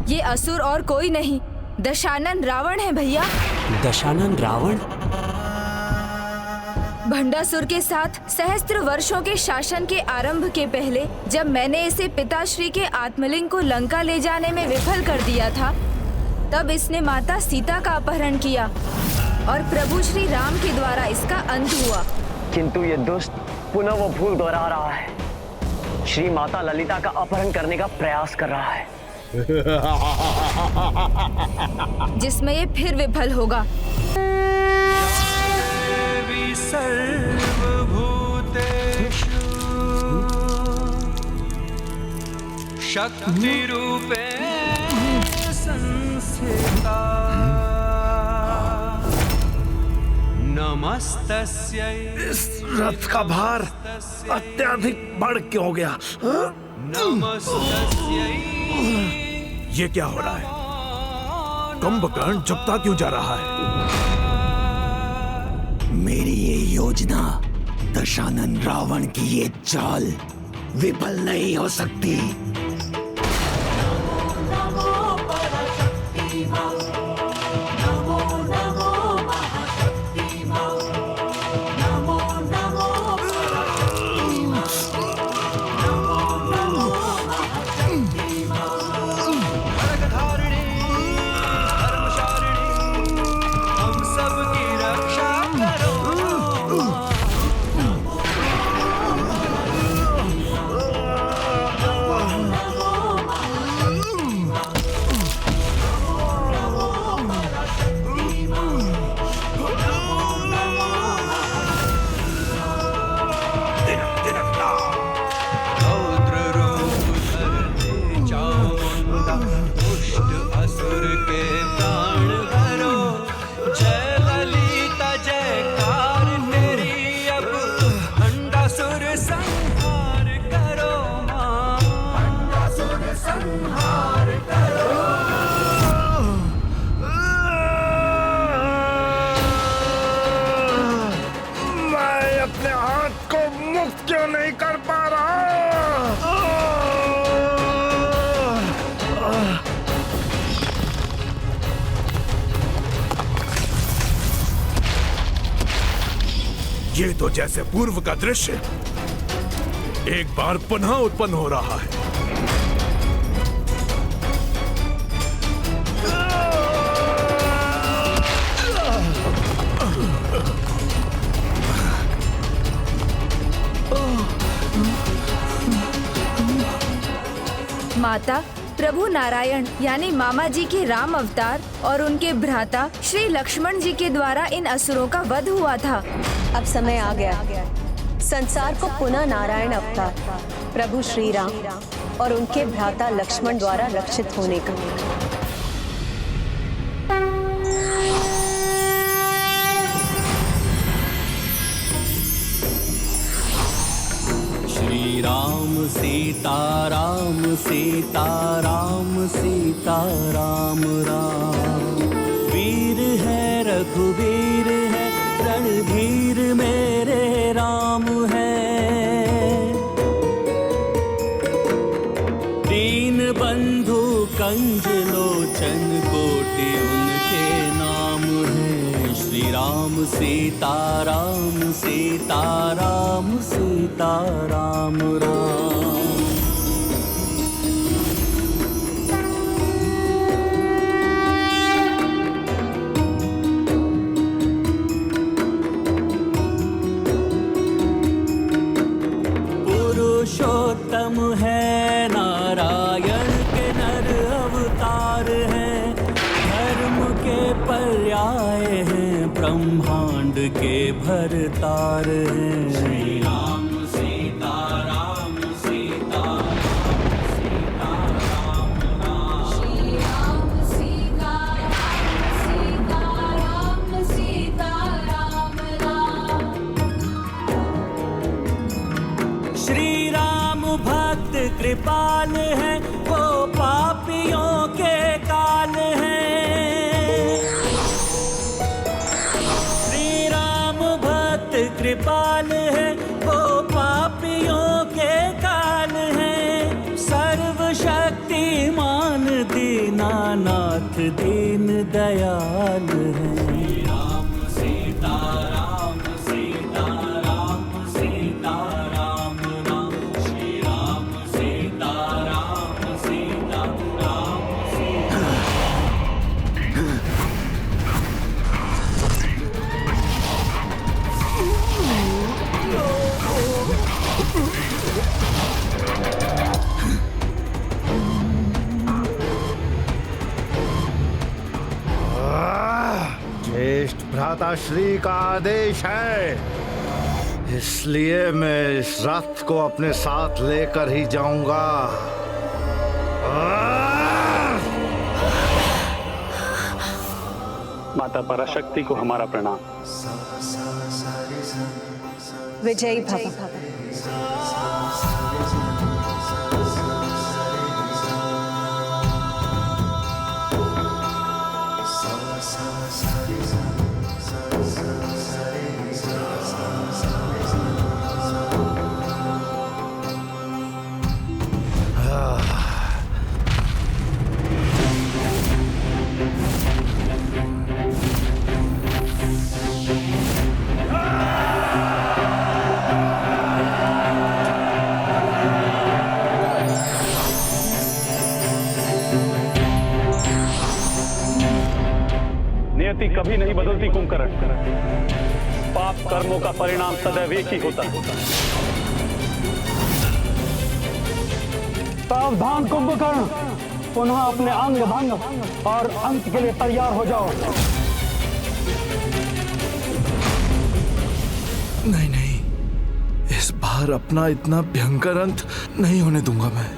ये असुर और कोई नहीं, दशानन रावण है भैया। दशानन रावण? भंडासुर के साथ सहस्त्र वर्षों के शासन के आरंभ के पहले जब मैंने इसे पिताश्री के आत्मलिंग को लंका ले जाने में विफल कर दिया था, तब इसने माता सीता का अपहरण किया और प्रभु श्री राम के द्वारा इसका अंत हुआ। किंतु ये दुष्ट पुनः वो भूल दोहरा रहा है, श्री माता ललिता का अपहरण करने का प्रयास कर रहा है। जिसमें ये फिर विफल होगा। सर्वभूतेषु शक्ति रूपे संस्थिता नमस्तस्यै। इस रथ का भार अत्यधिक बढ़ क्यों गया? नमस्तस्यै। ये क्या हो रहा है? कुंभकर्ण झुकता क्यों जा रहा है? मेरी ये योजना, दशानन रावण की ये चाल विफल नहीं हो सकती। ये तो जैसे पूर्व का दृश्य एक बार पुनः उत्पन्न हो रहा है। माता, प्रभु नारायण यानी मामा जी के राम अवतार और उनके भ्राता श्री लक्ष्मण जी के द्वारा इन असुरों का वध हुआ था। अब समय आ गया संसार को पुनः नारायण अवतार प्रभु श्री राम और उनके भ्राता लक्ष्मण द्वारा रक्षित होने का। श्री राम सीता राम सीता राम सीता राम राम। वीर है रघुवीर है रणधीर मेरे राम है। दीन बंधु कंज लोचन कोटि उनके नाम है। श्री राम सीता राम सीता राम सीता राम राम। पुरुषोत्तम है नारायण के नर अवतार हैं। धर्म के पर्याय हैं ब्रह्मांड के भरतार हैं। श्री राम सीता राम सीता राम सीता राम राम। श्री राम सीता राम सीता राम सीता राम राम। श्री राम भक्त कृपाल है वो पापियों के काल है। श्री राम भक्त कृपाल दीन दयाल हैं। राम सीता राम सीता राम सीता राम राम श्री राम सीता राम सीता राम सीता। ज्येष्ठ भ्राताश्री का आदेश है, इसलिए मैं इस रथ को अपने साथ लेकर ही जाऊंगा। माता पराशक्ति को हमारा प्रणाम। विजयी भव। नियति कभी नहीं बदलती कुंभकर्ण। पाप कर्मों का परिणाम सदैव एक ही होता है। सावधान कुंभकर्ण, पुनः अपने अंग भंग और अंत के लिए तैयार हो जाओ। नहीं नहीं, इस बार अपना इतना भयंकर अंत नहीं होने दूंगा मैं।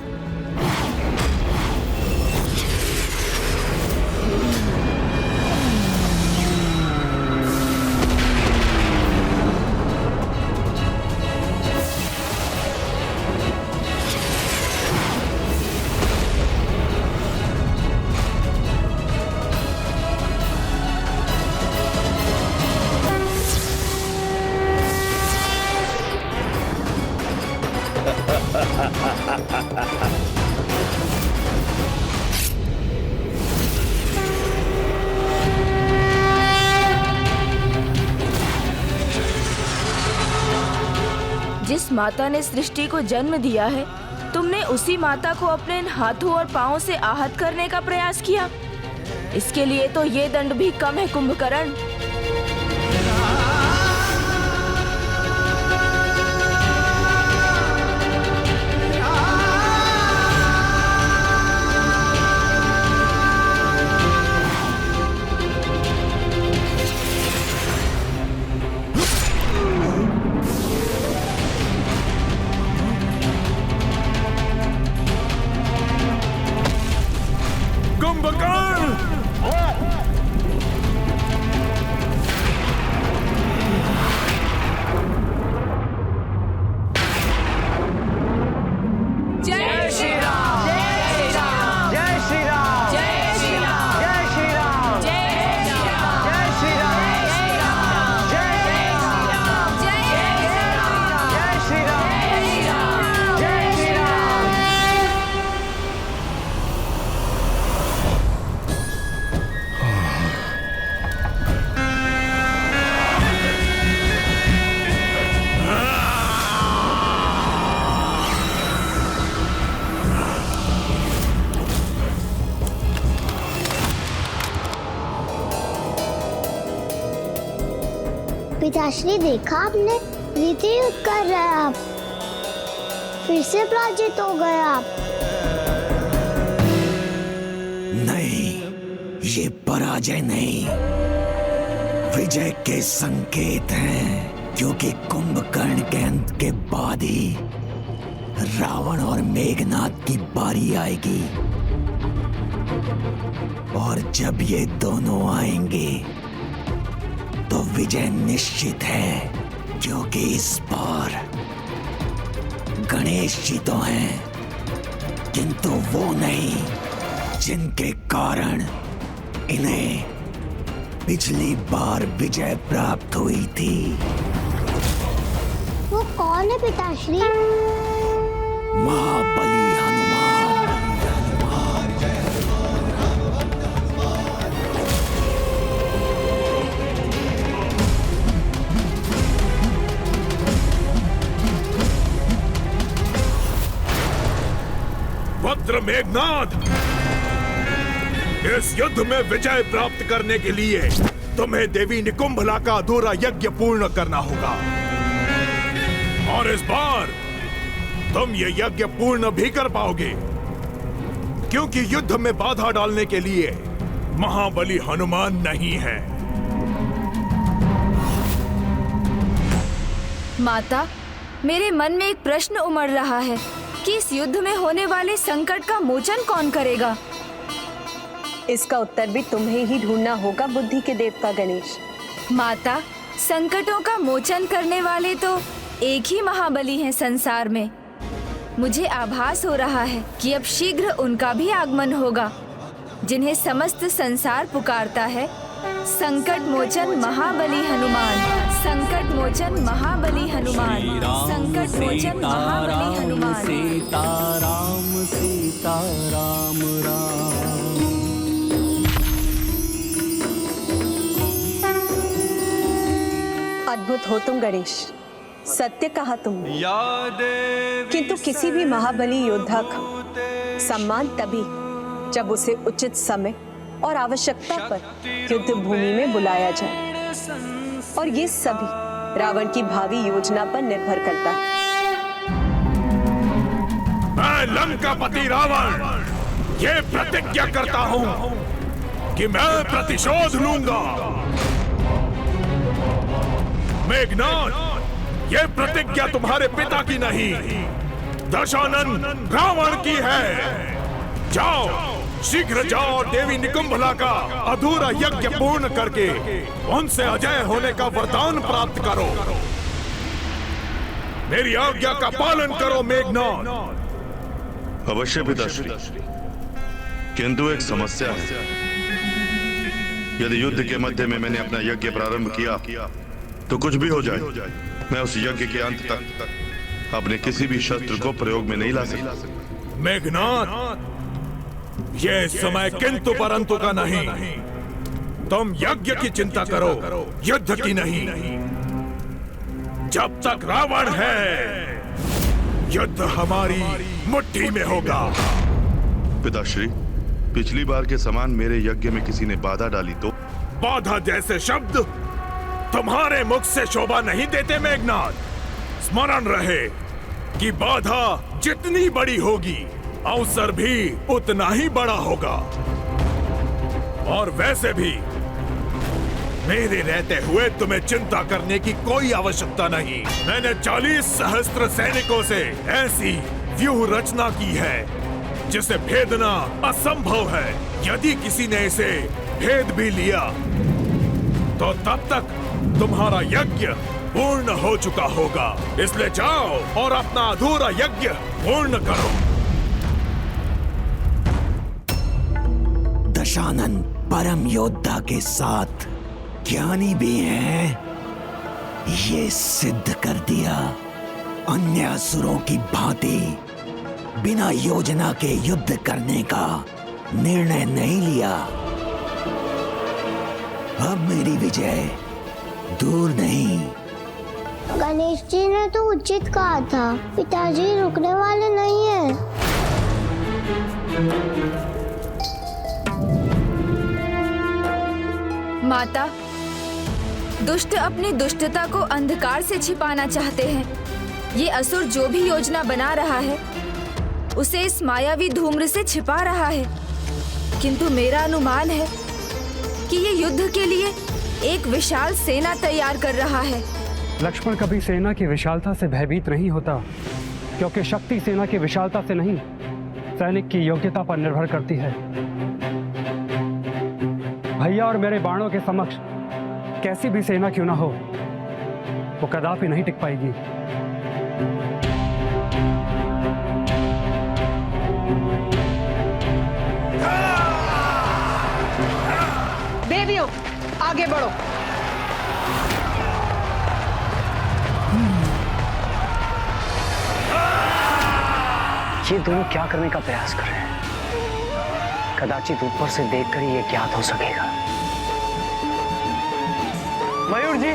जिस माता ने सृष्टि को जन्म दिया है, तुमने उसी माता को अपने इन हाथों और पांवों से आहत करने का प्रयास किया। इसके लिए तो ये दंड भी कम है कुंभकर्ण। पिताश्री, देखा आपने, रीति युद्ध कर रहे हैं आप। फिर से पराजित हो गए आप। नहीं, ये पराजय नहीं, विजय के संकेत हैं, क्योंकि कुंभकर्ण के अंत के बाद ही रावण और मेघनाद की बारी आएगी। और जब ये दोनों आएंगे तो विजय निश्चित है, क्योंकि इस बार गणेश जी तो हैं, किंतु वो नहीं जिनके कारण इन्हें पिछली बार विजय प्राप्त हुई थी। वो कौन है पिताश्री? महाबली हनुमान। मेघनाद, इस युद्ध में विजय प्राप्त करने के लिए तुम्हें देवी निकुंभला का अधूरा यज्ञ पूर्ण करना होगा। और इस बार तुम ये यज्ञ पूर्ण भी कर पाओगे, क्योंकि युद्ध में बाधा डालने के लिए महाबली हनुमान नहीं है। माता, मेरे मन में एक प्रश्न उमड़ रहा है कि इस युद्ध में होने वाले संकट का मोचन कौन करेगा? इसका उत्तर भी तुम्हें ही ढूंढना होगा बुद्धि के देवता गणेश। माता, संकटों का मोचन करने वाले तो एक ही महाबली हैं संसार में। मुझे आभास हो रहा है कि अब शीघ्र उनका भी आगमन होगा, जिन्हें समस्त संसार पुकारता है। संकट मोचन महाबली हनुमान, संकट मोचन महाबली हनुमान, संकट मोचन महाबली हनुमान। सीताराम सीताराम राम। अद्भुत हो तुम गणेश, सत्य कहा तुम। किंतु किसी भी महाबली योद्धा का सम्मान तभी जब उसे उचित समय और आवश्यकता पर युद्ध भूमि में बुलाया जाए, और ये सभी रावण की भावी योजना पर निर्भर करता है। मैं लंकापति रावण ये प्रतिज्ञा करता हूँ कि मैं प्रतिशोध लूंगा। मेघनाद, ये प्रतिज्ञा तुम्हारे पिता की नहीं, दशानन रावण की है। जाओ, शीघ्र जाओ, देवी निकुंभला का अधूरा यज्ञ पूर्ण करके उनसे अजय होने का वरदान प्राप्त करो। मेरी आज्ञा का पालन करो मेघनाद। अवश्य पिताश्री, किंतु एक समस्या है। यदि युद्ध के मध्य में मैंने अपना यज्ञ प्रारंभ किया तो कुछ भी हो जाए, मैं उस यज्ञ के अंत तक अपने किसी भी शस्त्र को प्रयोग में नहीं ला सकता। मेघनाद, ये समय किंतु परंतु का नहीं। तुम यज्ञ की चिंता करो, युद्ध की नहीं। जब तक रावण है, युद्ध हमारी मुट्ठी में होगा। पिताश्री, पिछली बार के समान मेरे यज्ञ में किसी ने बाधा डाली तो? बाधा जैसे शब्द तुम्हारे मुख से शोभा नहीं देते मेघनाद। स्मरण रहे कि बाधा जितनी बड़ी होगी, अवसर भी उतना ही बड़ा होगा। और वैसे भी मेरे रहते हुए तुम्हें चिंता करने की कोई आवश्यकता नहीं। मैंने 40 सहस्त्र सैनिकों से ऐसी व्यूह रचना की है जिसे भेदना असंभव है। यदि किसी ने इसे भेद भी लिया तो तब तक तुम्हारा यज्ञ पूर्ण हो चुका होगा। इसलिए जाओ और अपना अधूरा यज्ञ पूर्ण करो। दशानन परम योद्धा के साथ ज्ञानी भी हैं। ये सिद्ध कर दिया, अन्य असुरों की भांति बिना योजना के युद्ध करने का निर्णय नहीं लिया। अब मेरी विजय दूर नहीं। गणेश जी ने तो उचित कहा था, पिताजी रुकने वाले नहीं हैं। माता, दुष्ट अपनी दुष्टता को अंधकार से छिपाना चाहते हैं। ये असुर जो भी योजना बना रहा है उसे इस मायावी धूम्र से छिपा रहा है। किंतु मेरा अनुमान है कि ये युद्ध के लिए एक विशाल सेना तैयार कर रहा है। लक्ष्मण कभी सेना की विशालता से भयभीत नहीं होता, क्योंकि शक्ति सेना की विशालता से नहीं, सैनिक की योग्यता पर निर्भर करती है। भैया और मेरे बाणों के समक्ष कैसी भी सेना क्यों ना हो, वो कदापि नहीं टिक पाएगी। देवियों, आगे बढ़ो। ये दोनों क्या करने का प्रयास कर रहे हैं? कदाचित ऊपर से देखकर ही ये ज्ञात हो सकेगा। मयूर जी,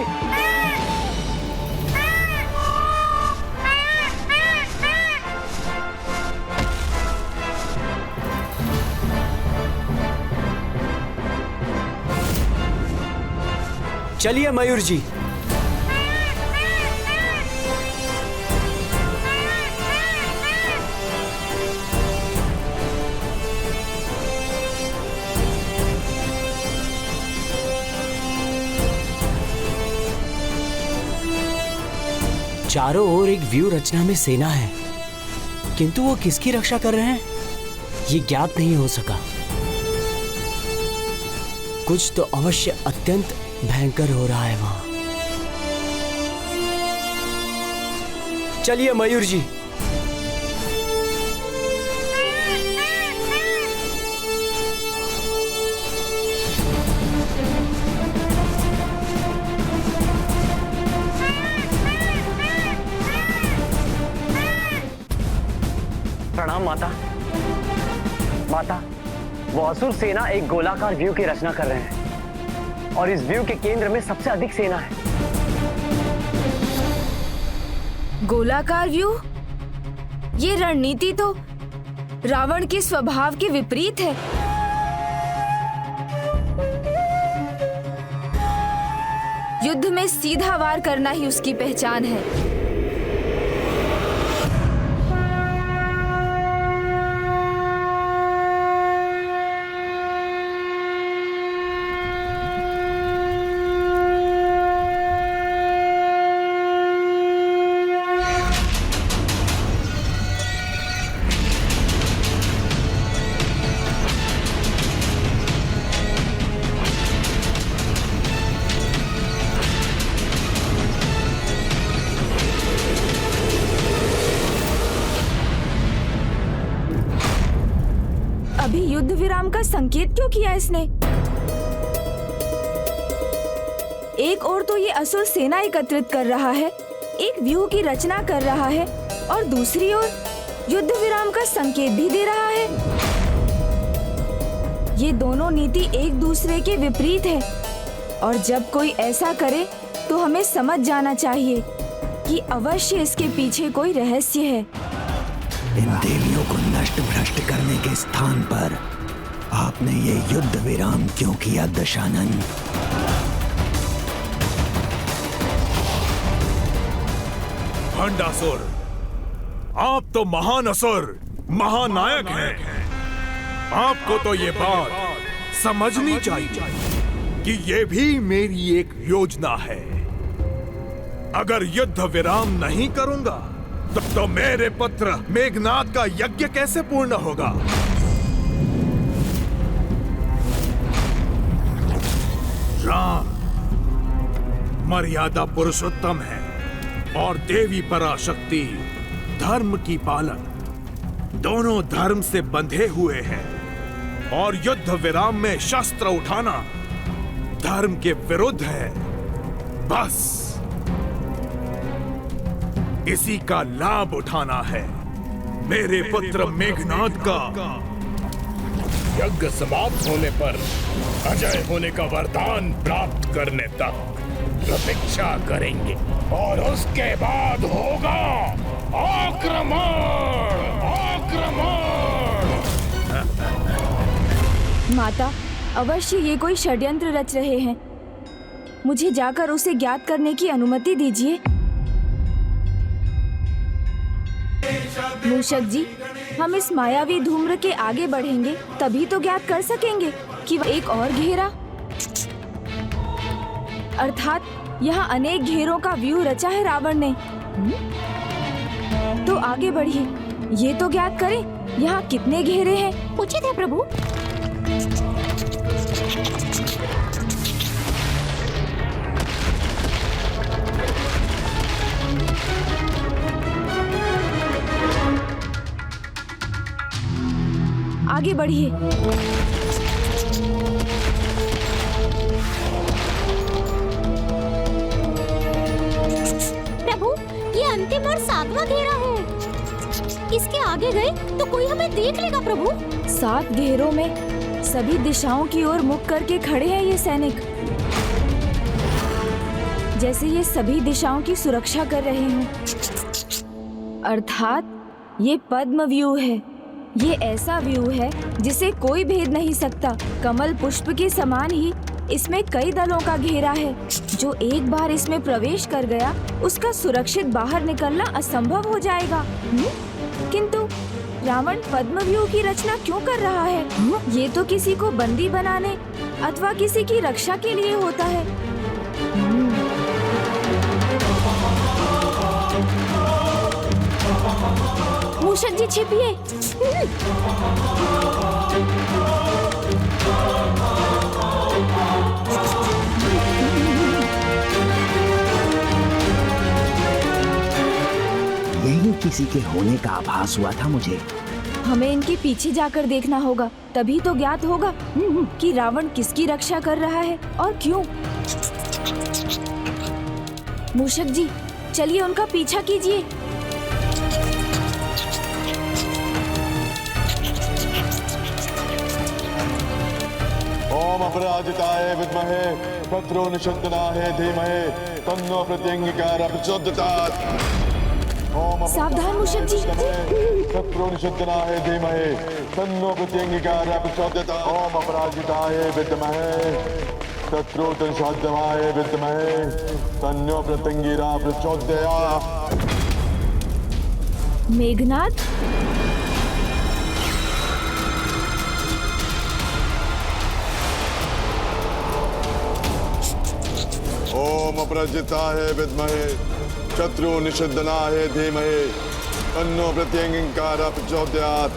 चलिए मयूर जी। चारों ओर एक व्यू रचना में सेना है, किंतु वो किसकी रक्षा कर रहे हैं ये ज्ञात नहीं हो सका। कुछ तो अवश्य अत्यंत भयंकर हो रहा है वहां। चलिए मयूर जी। प्रणाम माता। माता, वो असुर सेना एक गोलाकार व्यू की रचना कर रहे हैं और इस व्यू के केंद्र में सबसे अधिक सेना है। गोलाकार व्यू? ये रणनीति तो रावण के स्वभाव के विपरीत है। युद्ध में सीधा वार करना ही उसकी पहचान है। अभी युद्ध विराम का संकेत क्यों किया इसने? एक ओर तो ये असुर सेना एकत्रित कर रहा है, एक व्यूह की रचना कर रहा है और दूसरी ओर युद्ध विराम का संकेत भी दे रहा है। ये दोनों नीति एक दूसरे के विपरीत है और जब कोई ऐसा करे तो हमें समझ जाना चाहिए कि अवश्य इसके पीछे कोई रहस्य है। इन देवियों को नष्ट भ्रष्ट करने के स्थान पर आपने ये युद्ध विराम क्यों किया दशानन? भंडासुर, आप तो महान असुर, महानायक हैं। आपको तो ये बात समझनी चाहिए कि ये भी मेरी एक योजना है। अगर युद्ध विराम नहीं करूंगा तो मेरे पुत्र मेघनाद का यज्ञ कैसे पूर्ण होगा? राम मर्यादा पुरुषोत्तम है और देवी पराशक्ति धर्म की पालक, दोनों धर्म से बंधे हुए हैं और युद्ध विराम में शस्त्र उठाना धर्म के विरुद्ध है। बस इसी का लाभ उठाना है। मेरे पुत्र मेघनाद का यज्ञ समाप्त होने पर अजय होने का वरदान प्राप्त करने तक प्रतीक्षा करेंगे और उसके बाद होगा आक्रमण। आक्रमण। माता, अवश्य ये कोई षड्यंत्र रच रहे हैं। मुझे जाकर उसे ज्ञात करने की अनुमति दीजिए। मूषक जी, हम इस मायावी धूम्र के आगे बढ़ेंगे तभी तो ज्ञात कर सकेंगे कि एक और घेरा, अर्थात यहाँ अनेक घेरों का व्यू रचा है रावण ने। तो आगे बढ़िए, ये तो ज्ञात करें यहाँ कितने घेरे हैं। उचित है प्रभु। आगे बढ़िए। प्रभु, ये अंतिम और 7वां घेरा है। इसके आगे गए तो कोई हमें देख लेगा प्रभु। 7 घेरों में सभी दिशाओं की ओर मुख करके खड़े हैं ये सैनिक, जैसे ये सभी दिशाओं की सुरक्षा कर रहे हों। अर्थात ये पद्म व्यू है। ये ऐसा व्यू है जिसे कोई भेद नहीं सकता। कमल पुष्प के समान ही इसमें कई दलों का घेरा है। जो एक बार इसमें प्रवेश कर गया उसका सुरक्षित बाहर निकलना असंभव हो जाएगा। किंतु रावण पद्मव्यूह की रचना क्यों कर रहा है? ये तो किसी को बंदी बनाने अथवा किसी की रक्षा के लिए होता है। मूषक जी छिपिए। यही किसी के होने का आभास हुआ था मुझे। हमें इनके पीछे जाकर देखना होगा, तभी तो ज्ञात होगा कि रावण किसकी रक्षा कर रहा है और क्यों। मूषक जी, चलिए उनका पीछा कीजिए। ओम अपराजिताय विद्महे शत्रुनिषद्दनाय धीमहि तन्नो प्रत्यंगिका प्रचोदयात्। सावधान मूषक जी। शत्रुनिषद्दनाय धीमहि तन्नो प्रत्यंगिका प्रचोदयात्। ओम अपराजिताय विद्महे शत्रुनिषद्दनाय विद्महे तन्नो प्रत्यंगिका प्रचोदयात्। मेघनाद, ओम अपराजिताय विद्महे शत्रुनिषद्दनाय धीमहि तन्नो प्रत्यंगिका प्रचोदयात्।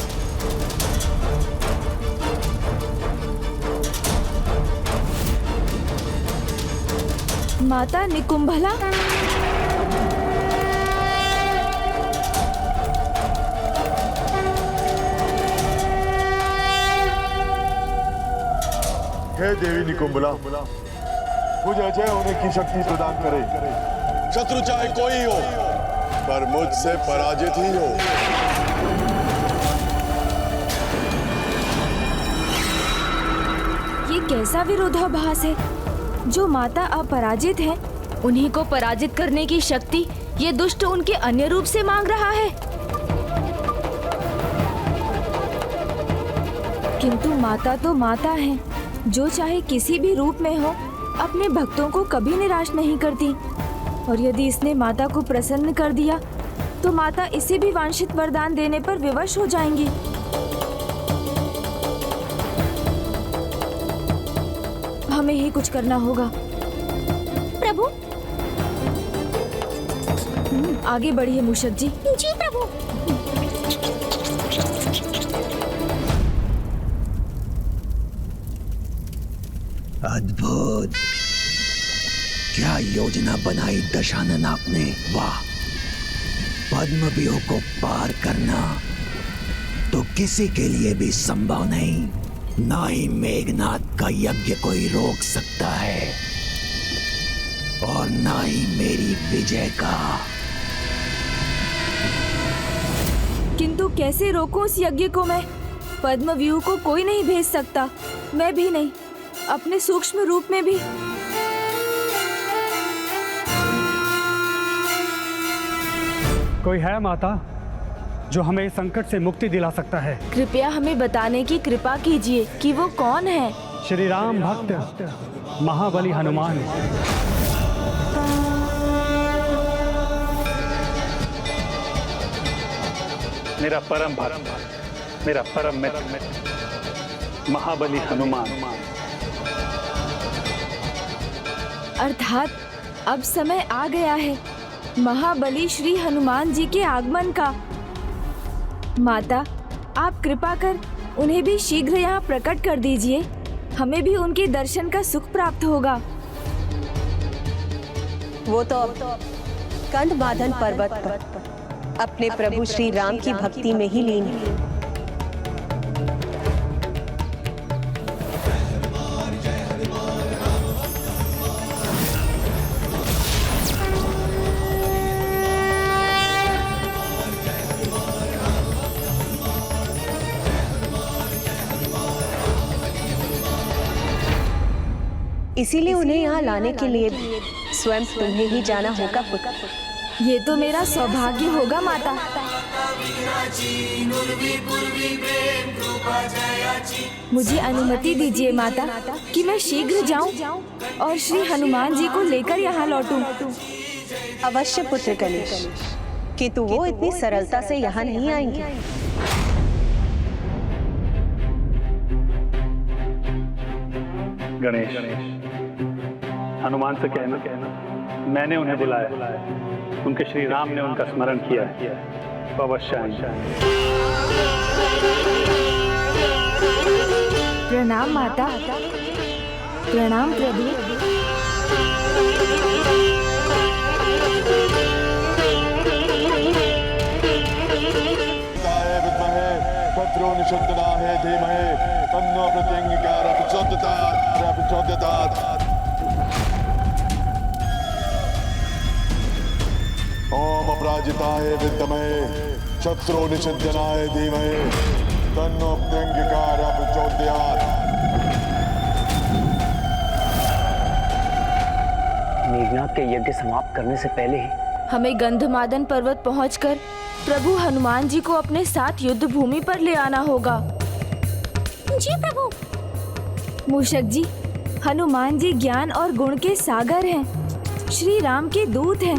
माता निकुंभला, हे देवी निकुंभला, मुझे अजय होने की शक्ति प्रदान करे। शत्रु चाहे कोई हो, पर मुझसे पराजित ही हो। ये कैसा विरोधाभास है? जो माता अपराजित हैं, उन्हीं को पराजित करने की शक्ति ये दुष्ट उनके अन्य रूप से मांग रहा है। किंतु माता तो माता है, जो चाहे किसी भी रूप में हो, अपने भक्तों को कभी निराश नहीं करती। और यदि इसने माता को प्रसन्न कर दिया तो माता इसे भी वांछित वरदान देने पर विवश हो जाएंगी। हमें ही कुछ करना होगा। प्रभु, आगे बढ़िए मूषक जी। जी प्रभु। अद्भुत, क्या योजना बनाई दशानन आपने। वाह, पद्मव्यूह को पार करना तो किसी के लिए भी संभव नहीं। ना ही मेघनाद का यज्ञ कोई रोक सकता है और ना ही मेरी विजय का। किंतु कैसे रोकूं उस यज्ञ को मैं? पद्मव्यूह को कोई नहीं भेज सकता, मैं भी नहीं, अपने सूक्ष्म रूप में भी। कोई है माता जो हमें इस संकट से मुक्ति दिला सकता है? कृपया हमें बताने की कृपा कीजिए कि वो कौन है। श्री राम भक्त महाबली हनुमान। मेरा परम भक्त, मेरा परम मित्र महाबली हनुमान। अर्थात अब समय आ गया है महाबली श्री हनुमान जी के आगमन का। माता, आप कृपा कर उन्हें भी शीघ्र यहाँ प्रकट कर दीजिए, हमें भी उनके दर्शन का सुख प्राप्त होगा। वो तो अब कंदमादन पर्वत पर अपने प्रभु श्री राम की भक्ति में ही लीन है। इसीलिए उन्हें यहाँ लाने के लिए स्वयं तुम्हें ही जाना होगा पुत्र। ये तो मेरा सौभाग्य होगा माता। मुझे अनुमति दीजिए माता कि मैं शीघ्र जाऊं और श्री हनुमान जी को लेकर यहाँ लौटूं। अवश्य पुत्र गणेश, किंतु वो इतनी सरलता से यहाँ नहीं आएंगे। गणेश, हनुमान से कहना मैंने उन्हें बुलाया, उनके श्री राम ने उनका स्मरण किया है, वो अवश्य आएंगे। प्रणाम माता। प्रणाम प्रभु। शत्रु निषद्दनाहे धीमहि तन्नो प्रत्यंगिकार प्रचोदयात्। ओम अपराजिताय विद्महे शत्रु निषद्दनाय धीमहि तन्नो प्रत्यंगिकार प्रचोदयात्। मेघनाथ के यज्ञ समाप्त करने से पहले ही हमें गंधमादन पर्वत पहुंचकर प्रभु हनुमान जी को अपने साथ युद्ध भूमि पर ले आना होगा। जी प्रभु। मूषक जी, हनुमान जी ज्ञान और गुण के सागर हैं, श्री राम के दूत हैं।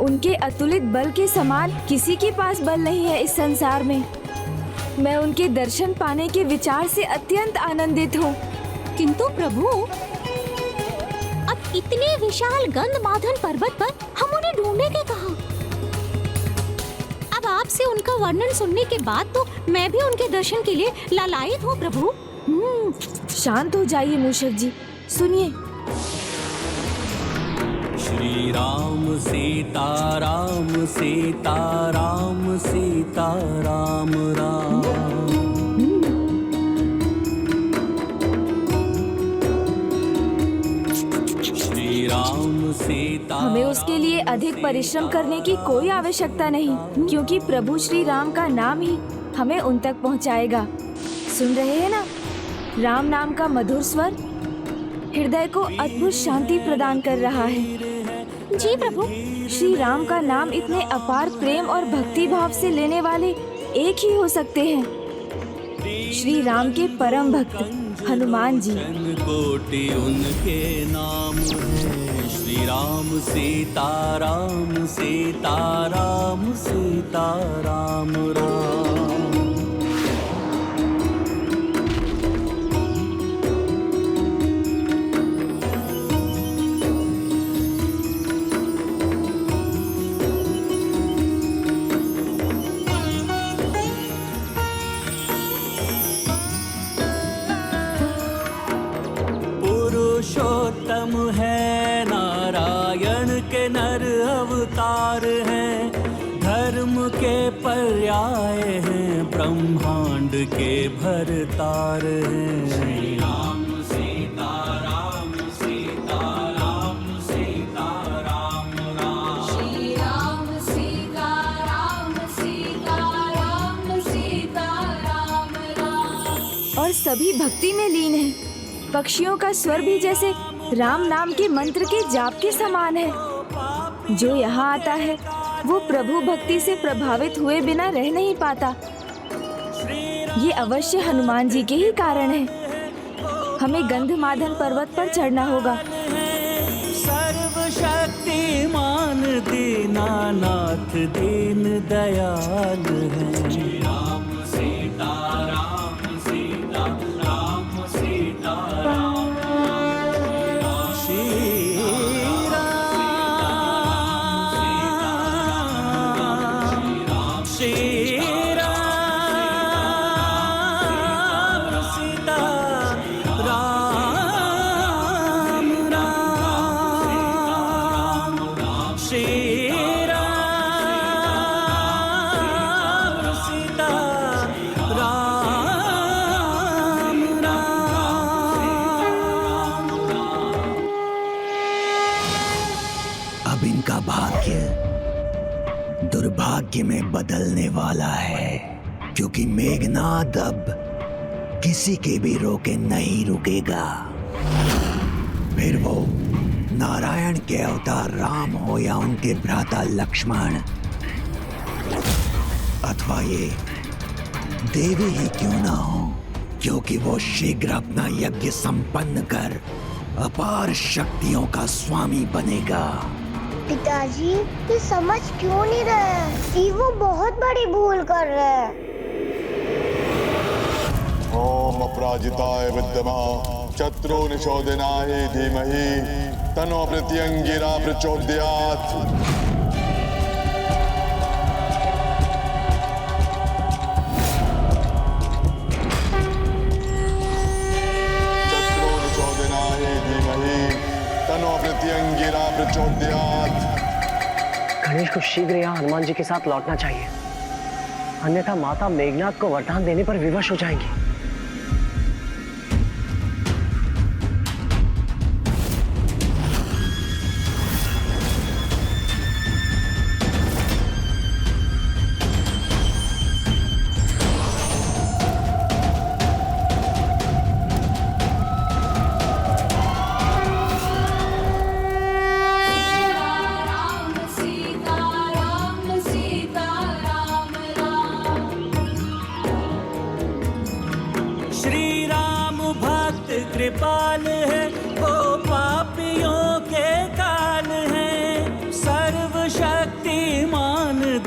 उनके अतुलित बल के समान किसी के पास बल नहीं है इस संसार में। मैं उनके दर्शन पाने के विचार से अत्यंत आनंदित हूँ। किंतु प्रभु, अब इतने विशाल गंधमादन पर्वत पर हम उन्हें ढूंढेंगे कहाँ? अब आपसे उनका वर्णन सुनने के बाद तो मैं भी उनके दर्शन के लिए लालायित हूँ प्रभु। शांत हो जाइए मूषक जी, सुनिए। श्री राम सीता राम सीता राम सीता राम राम। श्री राम सीता। हमें उसके लिए अधिक परिश्रम करने की कोई आवश्यकता नहीं, क्योंकि प्रभु श्री राम का नाम ही हमें उन तक पहुंचाएगा। सुन रहे हैं ना? राम नाम का मधुर स्वर हृदय को अद्भुत शांति प्रदान कर रहा है। जी प्रभु। श्री राम का नाम इतने अपार प्रेम और भक्ति भाव से लेने वाले एक ही हो सकते हैं, श्री राम के परम भक्त हनुमान जी। कोटि उनके नाम है, श्री राम सीता राम सीता राम सीता राम राम। पुरुषोत्तम है नारायण के नर अवतार हैं, धर्म के पर्याय हैं, ब्रह्मांड के भरतार हैं। श्री राम सीता राम सीता राम सीता राम राम। श्री राम सीता राम सीता राम सीता राम राम। और सभी भक्ति में लीन हैं। पक्षियों का स्वर भी जैसे राम नाम के मंत्र के जाप के समान है। जो यहाँ आता है वो प्रभु भक्ति से प्रभावित हुए बिना रह नहीं पाता। ये अवश्य हनुमान जी के ही कारण है। हमें गंधमादन पर्वत पर चढ़ना होगा। सर्वशक्तिमान दीनानाथ दीन दयाल है। राम सीता राम सीता राम सीता राम। दुर्भाग्य में बदलने वाला है, क्योंकि मेघनाद अब किसी के भी रोके नहीं रुकेगा। फिर वो नारायण नारायण के अवतार राम हो या उनके भ्राता लक्ष्मण, अथवा ये देवी ही क्यों ना हो, क्योंकि वो शीघ्र अपना यज्ञ संपन्न कर अपार शक्तियों का स्वामी बनेगा। पिताजी ये समझ क्यों नहीं रहे कि वो बहुत बड़ी भूल कर रहे हैं। ओम अपराजिताय विद्मः शत्रु निशोधनाय धीमहि तन्नो प्रत्यंगिरा प्रचोदयात्। शत्रु निशोधनाय धीमहि तन्नो प्रत्यंगिरा प्रचोदयात्। गणेश को शीघ्र यहाँ हनुमान जी के साथ लौटना चाहिए, अन्यथा माता मेघनाथ को वरदान देने पर विवश हो जाएंगी। कृपाल है वो पापियों के काल है, सर्वशक्तिमान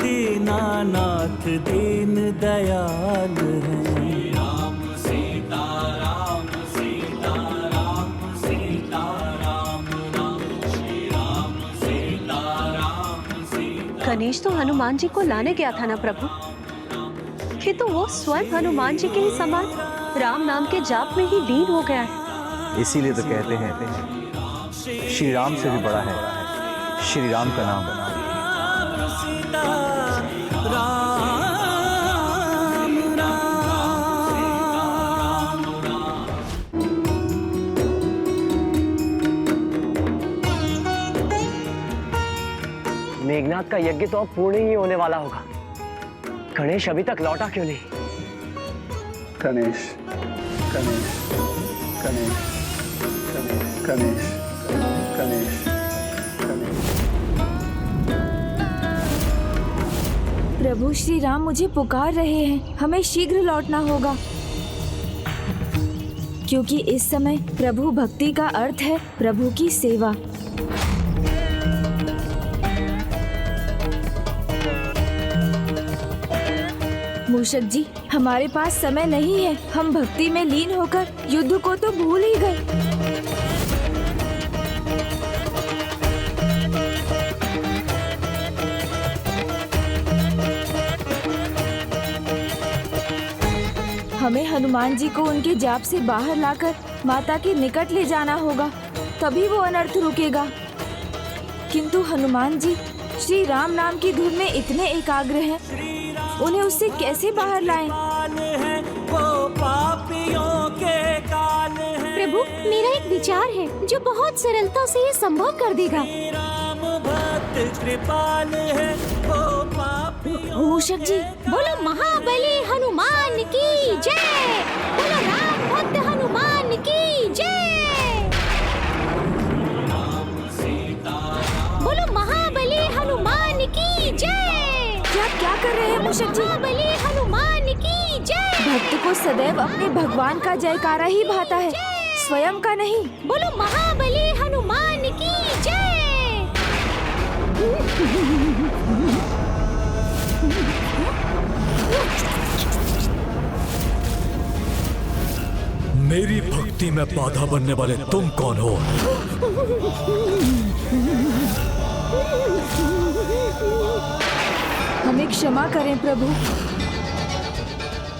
दीनानाथ दीन दयाल है। राम सीता राम सीता राम सीता राम राम श्री राम सीता राम सीता। गणेश तो हनुमान जी को लाने गया था ना प्रभु, किंतु वो स्वयं हनुमान जी के ही समान राम नाम के जाप में ही लीन हो गया है। इसीलिए तो कहते हैं श्री राम से भी बड़ा है श्री राम का नाम। मेघनाथ का यज्ञ तो अब पूर्ण ही होने वाला होगा। गणेश अभी तक लौटा क्यों नहीं? गणेश गणेश गणेश गणेश गणेश गणेश। प्रभु श्री राम मुझे पुकार रहे हैं, हमें शीघ्र लौटना होगा, क्योंकि इस समय प्रभु भक्ति का अर्थ है प्रभु की सेवा। मूषक जी, हमारे पास समय नहीं है, हम भक्ति में लीन होकर युद्ध को तो भूल ही गए। हमें हनुमान जी को उनके जाप से बाहर लाकर माता के निकट ले जाना होगा, तभी वो अनर्थ रुकेगा। किंतु हनुमान जी श्री राम नाम की धुन में इतने एकाग्र हैं, उन्हें उससे कैसे बाहर लाएं? प्रभु, मेरा एक विचार है जो बहुत सरलता से ये संभव कर देगा। मूषक जी, बोलो महाबली हनुमान की जय, बोलो राम भक्त हनुमान की जय, बोलो महाबली हनुमान की जय। क्या कर रहे हैं मूषक जी? महाबली हनुमान की जय। भक्त को सदैव अपने भगवान का जयकारा ही भाता है, स्वयं का नहीं। बोलो महाबली हनुमान की जय। मेरी भक्ति में बाधा बनने वाले तुम कौन हो? हमें क्षमा करें प्रभु,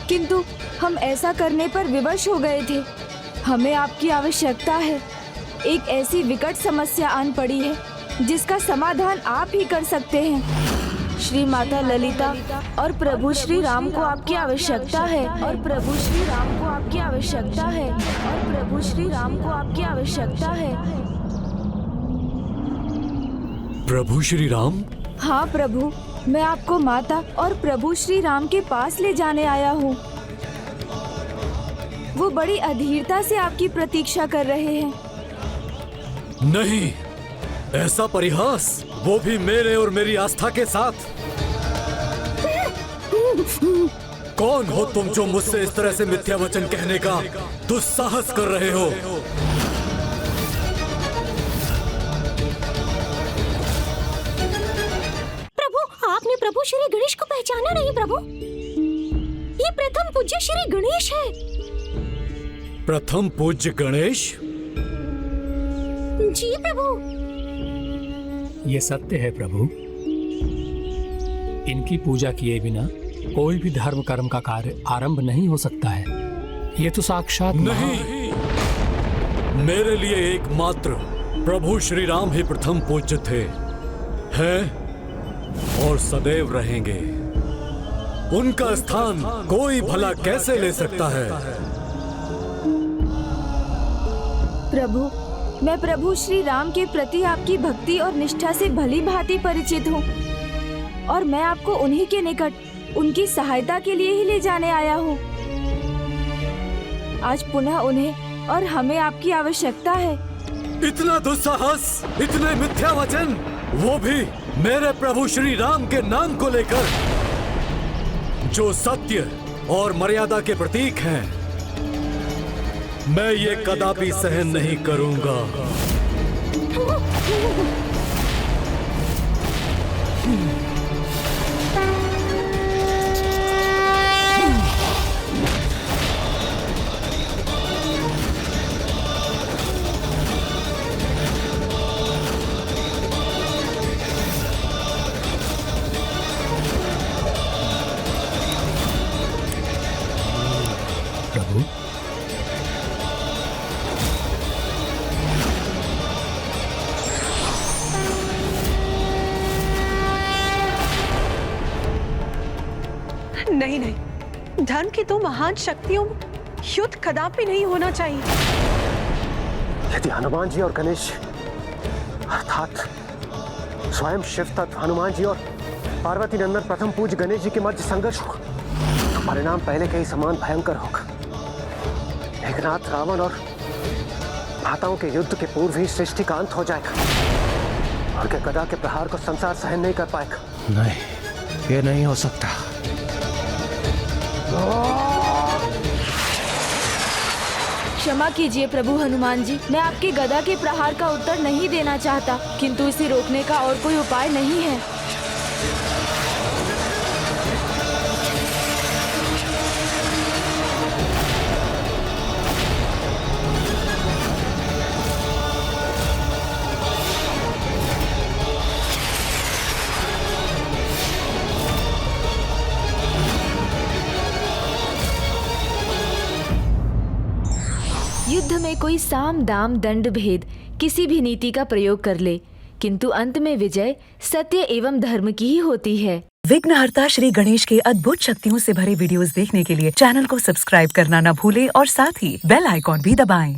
किंतु हम ऐसा करने पर विवश हो गए थे। हमें आपकी आवश्यकता है। एक ऐसी विकट समस्या आन पड़ी है जिसका समाधान आप ही कर सकते हैं। श्री माता ललिता और प्रभु श्री राम को आपकी आवश्यकता है, और प्रभु श्री राम को आपकी आवश्यकता है, और प्रभु श्री राम को आपकी आवश्यकता है। प्रभु श्री राम? हाँ प्रभु, मैं आपको माता और प्रभु श्री राम के पास ले जाने आया हूँ। वो बड़ी अधीरता से आपकी प्रतीक्षा कर रहे हैं। नहीं, ऐसा परिहास, वो भी मेरे और मेरी आस्था के साथ। कौन हो तुम जो मुझसे इस तरह से मिथ्या वचन कहने का दुस्साहस कर रहे हो? प्रभु, आपने प्रभु श्री गणेश को पहचाना नहीं प्रभु? ये प्रथम पूज्य श्री गणेश है। प्रथम पूज्य गणेश? जी प्रभु। ये सत्य है प्रभु। इनकी पूजा किए बिना कोई भी धर्म कर्म का कार्य आरंभ नहीं हो सकता है। ये तो साक्षात नहीं, मेरे लिए एकमात्र प्रभु श्री राम ही प्रथम पूज्य थे, हैं और सदैव रहेंगे। उनका स्थान कोई भला कैसे ले सकता है? प्रभु, मैं प्रभु श्री राम के प्रति आपकी भक्ति और निष्ठा से भली भांति परिचित हूँ और मैं आपको उन्हीं के निकट उनकी सहायता के लिए ही ले जाने आया हूँ। आज पुनः उन्हें और हमें आपकी आवश्यकता है। इतना दुस्साहस, इतने मिथ्या वचन, वो भी मेरे प्रभु श्री राम के नाम को लेकर, जो सत्य और मर्यादा के प्रतीक हैं। मैं ये कदापि सहन नहीं करूंगा। प्रभु, नहीं नहीं, धर्म की दो महान शक्तियों में युद्ध कदापि नहीं होना चाहिए। यदि हनुमान जी और गणेश अर्थात स्वयं शिव तत्व हनुमान जी और पार्वती नंदन प्रथम पूज्य गणेश जी के मध्य संघर्ष हो तो परिणाम पहले के ही समान भयंकर होगा। मेघनाथ, रावण और माताओं के युद्ध के पूर्व ही सृष्टि का अंत हो जाएगा और के गदा के प्रहार को संसार सहन नहीं कर पाएगा। नहीं, ये नहीं हो सकता। क्षमा कीजिए प्रभु हनुमान जी, मैं आपके गदा के प्रहार का उत्तर नहीं देना चाहता, किंतु इसे रोकने का और कोई उपाय नहीं है। युद्ध में कोई साम दाम दंड भेद किसी भी नीति का प्रयोग कर ले, किंतु अंत में विजय सत्य एवं धर्म की ही होती है। विघ्नहर्ता श्री गणेश के अद्भुत शक्तियों से भरे वीडियोस देखने के लिए चैनल को सब्सक्राइब करना न भूलें और साथ ही बेल आइकॉन भी दबाएं।